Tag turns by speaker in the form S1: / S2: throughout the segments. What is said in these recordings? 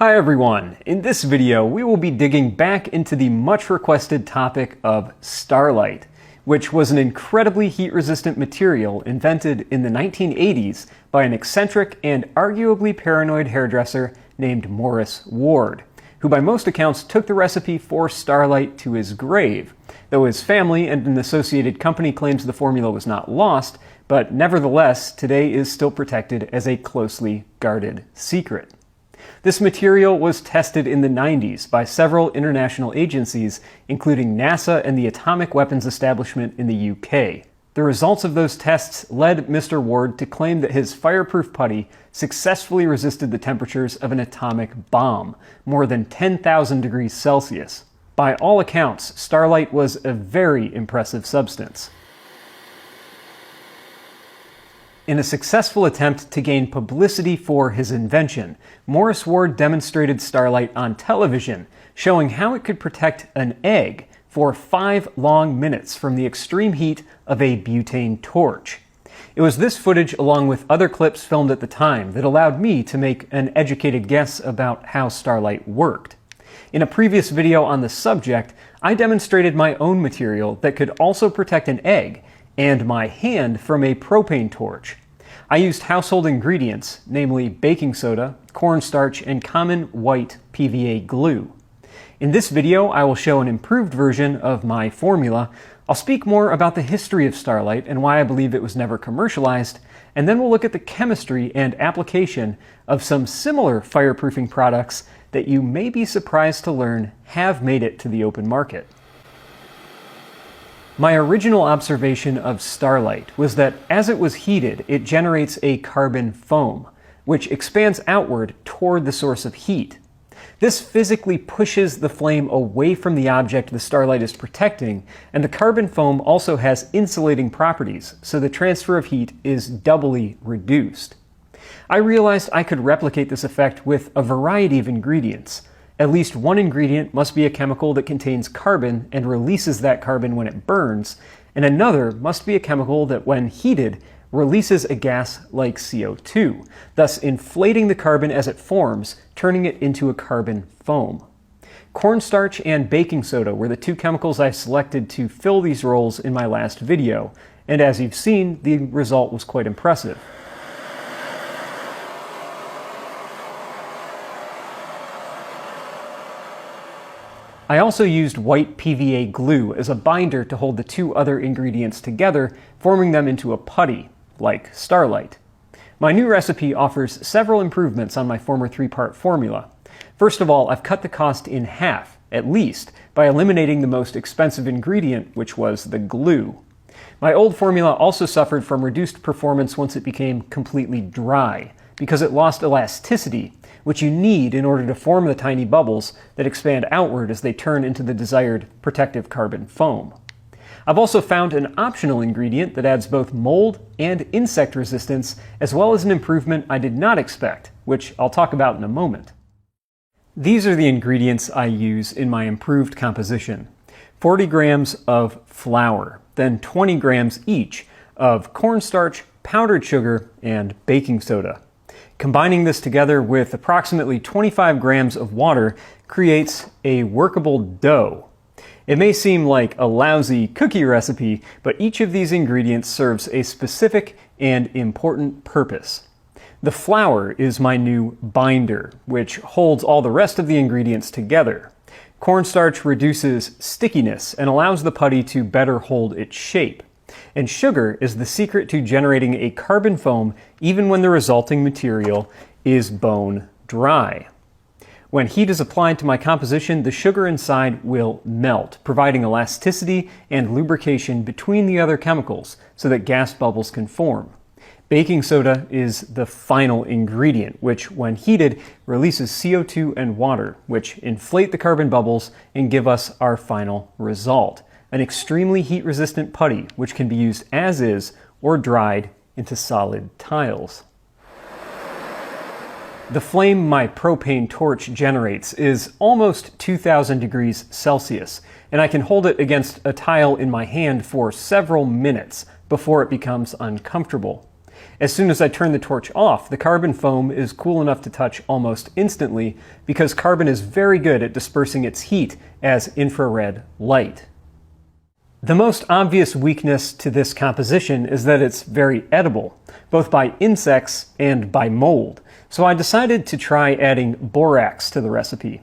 S1: Hi everyone! In this video we will be digging back into the much requested topic of starlight, which was an incredibly heat-resistant material invented in the 1980s by an eccentric and arguably paranoid hairdresser named Morris Ward, who by most accounts took the recipe for starlight to his grave, though his family and an associated company claims the formula was not lost, but nevertheless today is still protected as a closely guarded secret. This material was tested in the 90s by several international agencies, including NASA and the Atomic Weapons Establishment in the UK. The results of those tests led Mr. Ward to claim that his fireproof putty successfully resisted the temperatures of an atomic bomb, more than 10,000 degrees Celsius. By all accounts, starlight was a very impressive substance. In a successful attempt to gain publicity for his invention, Morris Ward demonstrated starlight on television, showing how it could protect an egg for 5 long minutes from the extreme heat of a butane torch. It was this footage, along with other clips filmed at the time, that allowed me to make an educated guess about how starlight worked. In a previous video on the subject, I demonstrated my own material that could also protect an egg and my hand from a propane torch. I used household ingredients, namely baking soda, cornstarch, and common white PVA glue. In this video, I will show an improved version of my formula. I'll speak more about the history of starlight and why I believe it was never commercialized, and then we'll look at the chemistry and application of some similar fireproofing products that you may be surprised to learn have made it to the open market. My original observation of starlight was that as it was heated, it generates a carbon foam, which expands outward toward the source of heat. This physically pushes the flame away from the object the starlight is protecting, and the carbon foam also has insulating properties, so the transfer of heat is doubly reduced. I realized I could replicate this effect with a variety of ingredients. At least one ingredient must be a chemical that contains carbon and releases that carbon when it burns, and another must be a chemical that, when heated, releases a gas like CO2, thus inflating the carbon as it forms, turning it into a carbon foam. Cornstarch and baking soda were the two chemicals I selected to fill these roles in my last video, and as you've seen, the result was quite impressive. I also used white PVA glue as a binder to hold the two other ingredients together, forming them into a putty, like starlight. My new recipe offers several improvements on my former 3-part formula. First of all, I've cut the cost in half, at least, by eliminating the most expensive ingredient, which was the glue. My old formula also suffered from reduced performance once it became completely dry, because it lost elasticity, which you need in order to form the tiny bubbles that expand outward as they turn into the desired protective carbon foam. I've also found an optional ingredient that adds both mold and insect resistance, as well as an improvement I did not expect, which I'll talk about in a moment. These are the ingredients I use in my improved composition. 40 grams of flour, then 20 grams each of cornstarch, powdered sugar, and baking soda. Combining this together with approximately 25 grams of water creates a workable dough. It may seem like a lousy cookie recipe, but each of these ingredients serves a specific and important purpose. The flour is my new binder, which holds all the rest of the ingredients together. Cornstarch reduces stickiness and allows the putty to better hold its shape. And sugar is the secret to generating a carbon foam even when the resulting material is bone dry. When heat is applied to my composition, the sugar inside will melt, providing elasticity and lubrication between the other chemicals so that gas bubbles can form. Baking soda is the final ingredient, which, when heated, releases CO2 and water, which inflate the carbon bubbles and give us our final result. An extremely heat-resistant putty, which can be used as is or dried into solid tiles. The flame my propane torch generates is almost 2,000 degrees Celsius, and I can hold it against a tile in my hand for several minutes before it becomes uncomfortable. As soon as I turn the torch off, the carbon foam is cool enough to touch almost instantly because carbon is very good at dispersing its heat as infrared light. The most obvious weakness to this composition is that it's very edible, both by insects and by mold, so I decided to try adding borax to the recipe.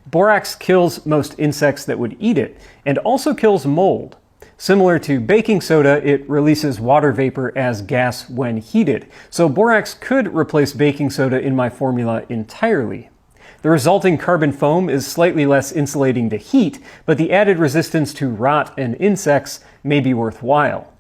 S1: Borax kills most insects that would eat it, and also kills mold. Similar to baking soda, it releases water vapor as gas when heated, so borax could replace baking soda in my formula entirely. The resulting carbon foam is slightly less insulating to heat, but the added resistance to rot and insects may be worthwhile.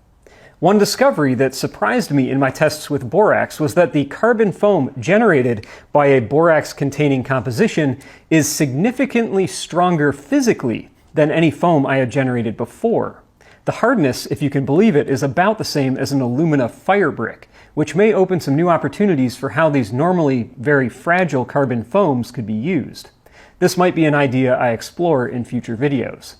S1: One discovery that surprised me in my tests with borax was that the carbon foam generated by a borax-containing composition is significantly stronger physically than any foam I had generated before. The hardness, if you can believe it, is about the same as an alumina fire brick, which may open some new opportunities for how these normally very fragile carbon foams could be used. This might be an idea I explore in future videos.